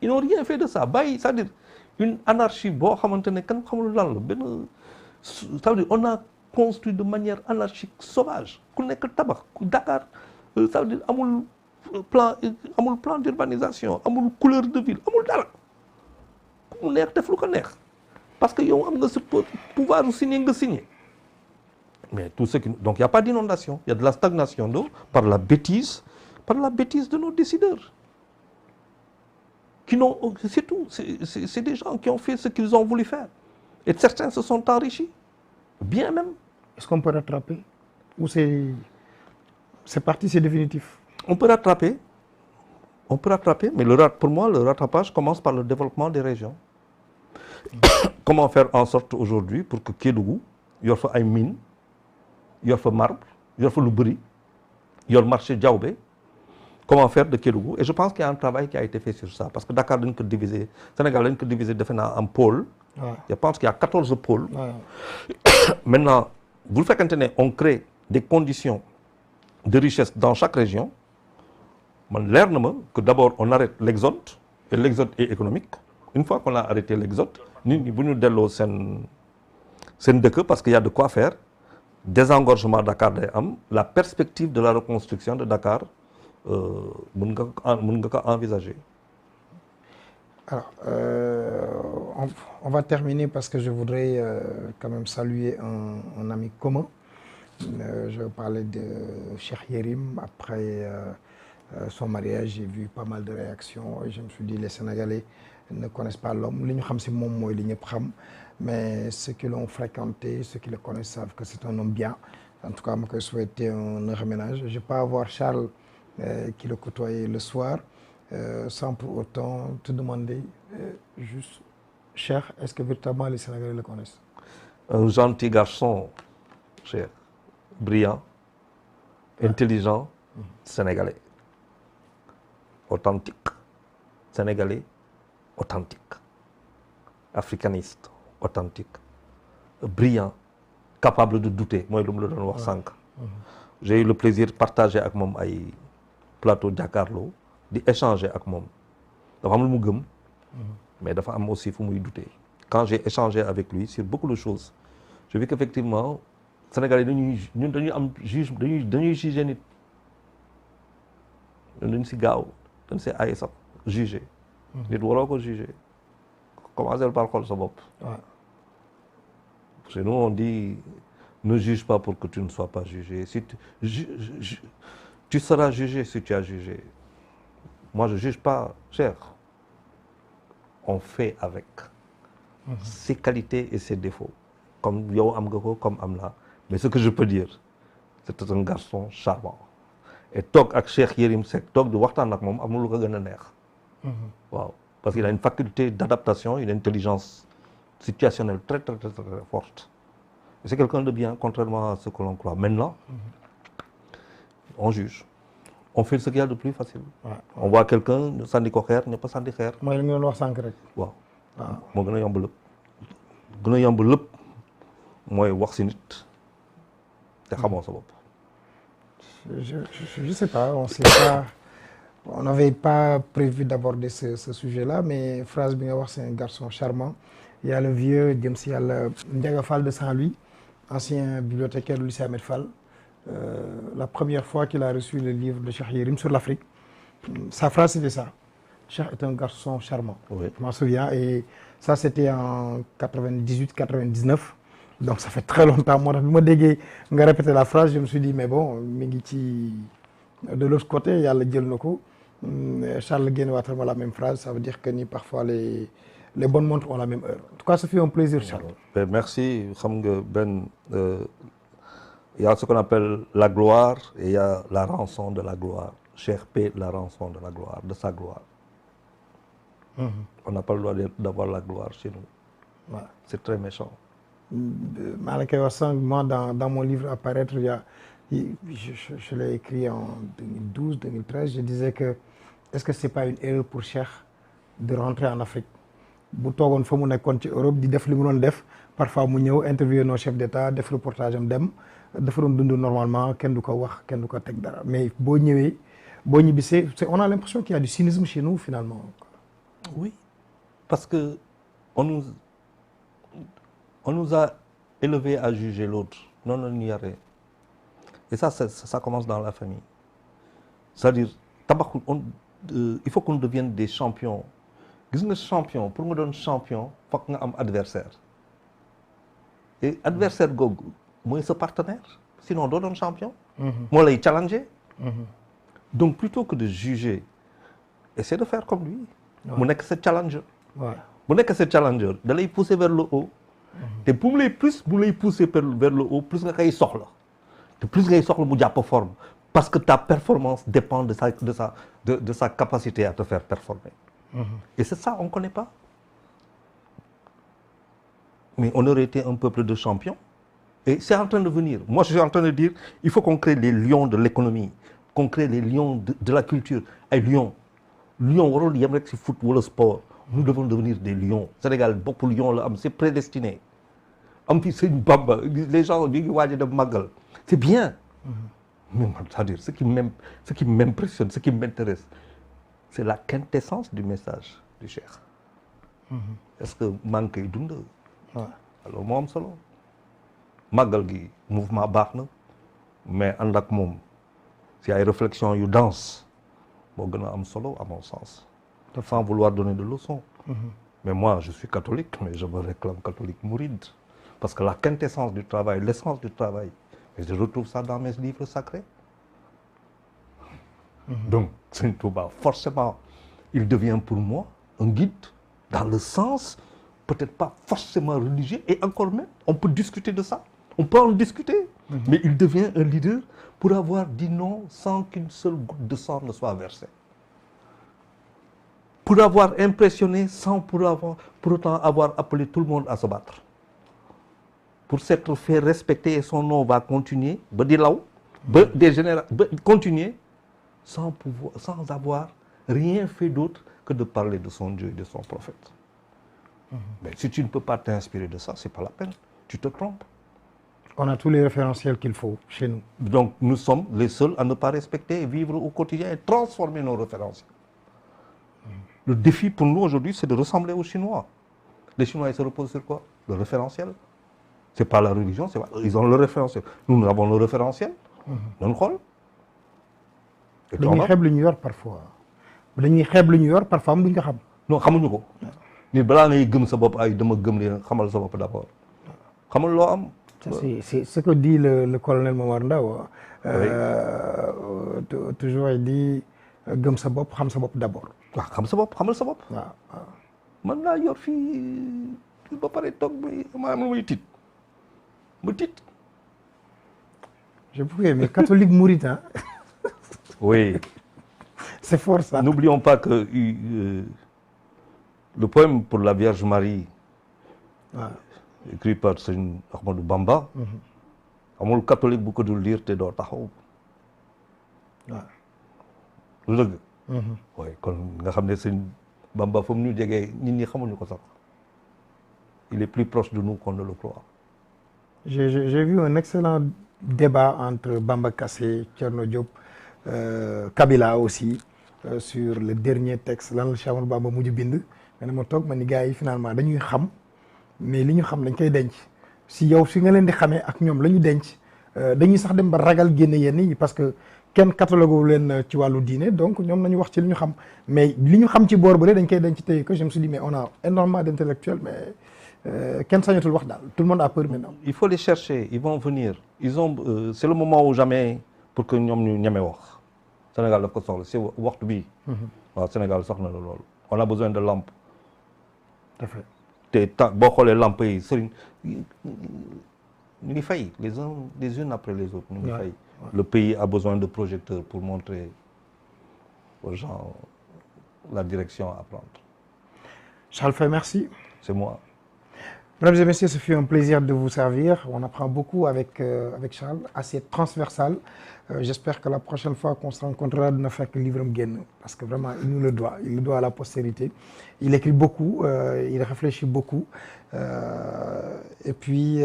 ils n'ont rien fait de ça bàyyi c'est-à-dire une anarchie boo xamante ne kenn xamul lan la benn ça veut dire on a construit de manière anarchique sauvage ku nekk tabax Dakar ça veut dire amul plan d'urbanisation amul couleur de ville amul dara ku mu neex def lu ko neex parce que yow am nga sa pouvoir u signer nga signer mais tout ce qui donc il y a pas d'inondation il y a de la stagnation d'eau par la bêtise de nos décideurs qui n'ont c'est tout c'est des gens qui ont fait ce qu'ils ont voulu faire et certains se sont enrichis bien même. Est-ce qu'on peut rattraper ou c'est parti, c'est définitif? On peut rattraper mais pour moi le rattrapage commence par le développement des régions. Comment faire en sorte aujourd'hui pour que Kédougou yor fa ay mines yor fa marbre yor fa lu bëri yor marché Diaoubé comment faire de Kédougou et je pense qu'il y a un travail qui a été fait sur ça parce que Dakar dañ ko diviser Sénégal dañ ko diviser defe naa en pôle. Je pense qu'il y a 14 pôles. Maintenant bu fekkente ne on crée des conditions de richesse dans chaque région man leer na ma que d'abord on arrête l'exode et l'exode est économique une fois qu'on a arrêté l'exode nit ñi bu ñu delloo seen dëkk parce qu'il y a de quoi faire désengorgement Dakar day am la perspective de la reconstruction de Dakar mën nga ko envisager. Alors, on va terminer parce que je voudrais quand même saluer un ami commun. Je vais parler de Cheikh Yérim. Après son mariage, j'ai vu pas mal de réactions et je me suis dit les Sénégalais ne connaissent pas l'homme. Li ñu xam ci moom mooy li ñëpp xam, mais ceux qui l'ont fréquenté, ceux qui le connaissent savent que c'est un homme bien. En tout cas, ma koy souhaiter un heureux ménage. Je vais pas avoir Charles qui le côtoyait le soir. Sans pour autant te demander juste, Cheikh, est-ce que véritablement les Sénégalais le connaissent? Un gentil garçon, Cheikh, brillant, intelligent, sénégalais, authentique, sénégalais, authentique, africaniste, authentique, brillant, capable de douter. Moi, je le wax sànq. J'ai eu le plaisir de partager avec moom ay plateau Jakaarlo di échanger ak moom dafa am lu mu gëm mais dafa am aussi fu muy douter quand j'ai échangé avec lui sur beaucoup de choses je vis qu'effectivement Sénégalais dañuy am juge dañuy juger nit dañ si gaaw dañ si ay sax juger nit waroo ko juger commencer par xool sa bopp chez nous on dit ne juge pas pour que tu ne sois pas jugé si tu seras jugé si tu as jugé. Moi, je ne juge pas, cher. On fait avec ses qualités et ses défauts. Comme Yo Amgako, comme Amla. Mais ce que je peux dire, c'est un garçon charmant. Et Tok avec Cheikh Yérim Seck, Tok de Wartan avec moi, amul lu ko gën a neex. Waaw. Parce qu'il a une faculté d'adaptation, une intelligence situationnelle très, très, très, très forte. Et c'est quelqu'un de bien, contrairement à ce que l'on croit. Maintenant, on juge. On fait ce qu'il y a de plus facile. On voit quelqu'un sànni ko xeer ñëpp a sànni xeer. mooy li nga doon wax sànq rek. waaw moo gën a yomb lépp. gën a yomb lépp mooy wax si nit te xamoo sa bopp. Je sais pas, on n'avait pas prévu d'aborder ce sujet-là, mais phrase bi nga wax c'est un garçon charmant. Il y a le vieux jëm si yàlla Ndiaga Fall de Saint-Louis, ancien bibliothécaire du lycée Ahmed Fall. La première fois qu'il a reçu le livre de Cheikh Yérim sur l'Afrique, sa phrase c'était ça. Cheikh est un garçon charmant. Oui. Je m'en souviens et ça c'était en 98-99. Donc ça fait très longtemps. Moi, bi ma déggee nga répéter la phrase, je me suis dit mais bon, mi ngi ci de l'autre côté yàlla jël na ko. Charles génn waatal ma la même phrase, ça veut dire que ni parfois les bonnes montres ont la même heure. En tout cas, ça fait un plaisir, Charles. Merci. Xam nga Ben il y a ce qu'on appelle la gloire et il y a la rançon de la gloire. Cheikh paie la rançon de la gloire, de sa gloire. On n'a pas le droit d'avoir la gloire chez nous. Ouais. C'est très méchant. Moi, dans mon livre à paraître, je l'ai écrit en 2012-2013, je disais que est-ce que c'est pas une erreur pour Cheikh de rentrer en Afrique? Bu toogoon fa mu nekkoon ci Europe di def li mu doon def parfois mu ñëw interviewer nos chefs d'État def reportage am dem dafa doon dund normalement kenn du ko wax kenn du ko teg dara mais boo ñëwee boo ñibbisee on a l'impression qu'il y a du cynisme chez nous finalement. Oui, parce que on nous, on nous a élevés à juger l'autre. Non, non, il y a rien. Et ça commence dans la famille. C'est-à-dire, il faut qu'on devienne des champions. Gis nga champion pour nga doon champion foog nga am adversaire et adversaire googu mooy sa partenaire sinon doo doon champion. moo lay challenger. Donc plutôt que de juger, essaie de faire comme lui. mu nekk sa challenger. bu nekk sa challenger da lay pousser vers le haut. te bu mu lay pousser vers le haut plus nga koy soxla te plus ngay soxla mu jàpp forme parce que ta performance dépend de sa capacité à te faire performer. Et c'est ça, on ne connaît pas. Mais on aurait été un peuple de champions. Et c'est en train de venir. Moi, je suis en train de dire, il faut qu'on crée les lions de l'économie, qu'on crée les lions de la culture. Et lions, warul yem rek ci foot wala sport. Nous devons devenir des lions. Sénégal bopp lion la am, c'est prédestiné. Am fi Sëñ Bamba, les gens ñu ngi waaj a dem màggal. C'est bien. Mais c'est-à-dire, ce qui m'impressionne, ce qui m'intéresse, c'est la quintessence du message du Cheikh. Est-ce que maa ngi koy dund? Alors moo am solo. Màggal gi mouvement baax na mais ànd ak moom si ay réflexion yu dense moo gën a am solo à mon sens. Sans vouloir donner de leçons. Mais moi je suis catholique mais je me réclame catholique mouride parce que la quintessence du travail, l'essence du travail, et je retrouve ça dans mes livres sacrés. Donc Sëñ Touba forcément il devient pour moi un guide dans le sens peut-être pas forcément religieux et encore même on peut discuter de ça, on peut en discuter, mais il devient un leader pour avoir dit non sans qu'une seule goutte de sang ne soit versée, pour avoir impressionné sans pour autant avoir appelé tout le monde à se battre, pour s'être fait respecter et son nom va continuer ba di law ba des générations ba continuer sans avoir rien fait d'autre que de parler de son Dieu et de son prophète. Mais si tu ne peux pas t'inspirer de ça, c'est pas la peine, tu te trompes. On a tous les référentiels qu'il faut chez nous. Donc nous sommes les seuls à ne pas respecter et vivre au quotidien et transformer nos référentiels. Le défi pour nous aujourd'hui, c'est de ressembler aux Chinois. Les Chinois, ils se reposent sur quoi? Le référentiel. C'est pas la religion, ils ont le référentiel. Nous avons le référentiel. Noonu xool. dañuy xeeb lu ñu yor parfois. dañuy xeeb lu ñu yor parfois am duñ ko xam. non xamuñu ko. nit balaa ngay gëm sa bopp ay dama gëm leen xamal sa bopp d'abord. xamal loo am. C'est ce que dit le colonel Momar Ndao. Toujours il dit gëm sa bopp xam sa bopp d'abord. waaw xam sa bopp xamal sa bopp. waaw. man naa yor fii ba pare toog ma am lu muy tiit ma tiit. Je pourrais, mais catholique mouride, hein. Oui. C'est fort ça. N'oublions pas que le poème pour la Vierge Marie, écrit par Sëñ Ahmadou Bamba, amul catholique bu ko dul lire te doo taxaw. lu dëgg. oui kon nga xam ne Sëñ Bamba fu mu ñu jegee nit ñi xamuñu ko sax. Il est plus proche de nous qu'on ne le croit. J'ai vu un excellent débat entre Bamba Kassé, Thierno Diop, Kabila aussi, sur le dernier texte lan la Cheikh Ahmadou Bamba mujj bind. mais ma toog ma ni gars yi finalement dañuy xam mais li ñu xam dañ koy denc si yow si nga leen di xamee ak ñoom la ñu denc dañuy sax dem ba ragal génne yenn yi parce que kenn catalogue leen ci wàllu diine donc ñoom nañu wax ci li ñu xam mais li ñu xam ci boor bële dañ koy denc tey que je me suis dit mais on a énormément d'intellectuels mais kenn sañatul wax daal tout le monde a peur maintenant. Il faut les chercher, ils vont venir. C'est le moment ou jamais pour que ñoom ñu ñeme wax. Sénégal daf ko soxla si waxtu bii. waaw Sénégal soxla na loolu. On a besoin de lampes. Tout à fait. te temps boo xoolee lampes yi sëriñ ñu ngi fay les unes après les autres. ñu ngi fay. Le pays a besoin de projecteurs pour montrer aux gens la direction à prendre. Charles Faye, merci. C'est moi. Mesdames et messieurs, ce fut un plaisir de vous servir. On apprend beaucoup avec Charles, assez transversal. J'espère que la prochaine fois qu'on se rencontrera, dina fekk livre am génn parce que vraiment il nous le doit. Il le doit à la postérité. Il écrit beaucoup, il réfléchit beaucoup. Et puis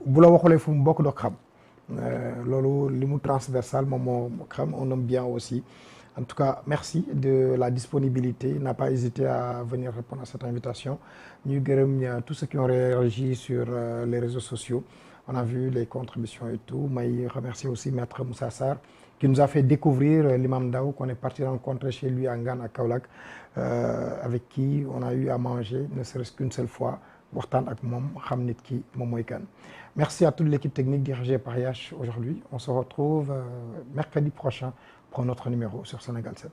bu la waxulee fu mu bokk doo xam loolu li mu transversal moom moo xam on aime bien aussi En tout cas, merci de la disponibilité. Il n'a pas hésité à venir répondre à cette invitation. Ñu gërëm tous ceux qui ont réagi sur les réseaux sociaux. On a vu les contributions et tout. May remercier aussi Maître Moussa Sarr qui nous a fait découvrir l'imam Ndao qu'on est parti rencontrer chez lui à Ngane à Kaolack, avec qui on a eu à manger ne serait-ce qu'une seule fois waxtaan ak moom xam nit ki moom mooy kan. Merci à toute l'équipe technique dirigée par Yash aujourd'hui. On se retrouve mercredi prochain pour un autre numéro sur Sénégal 7.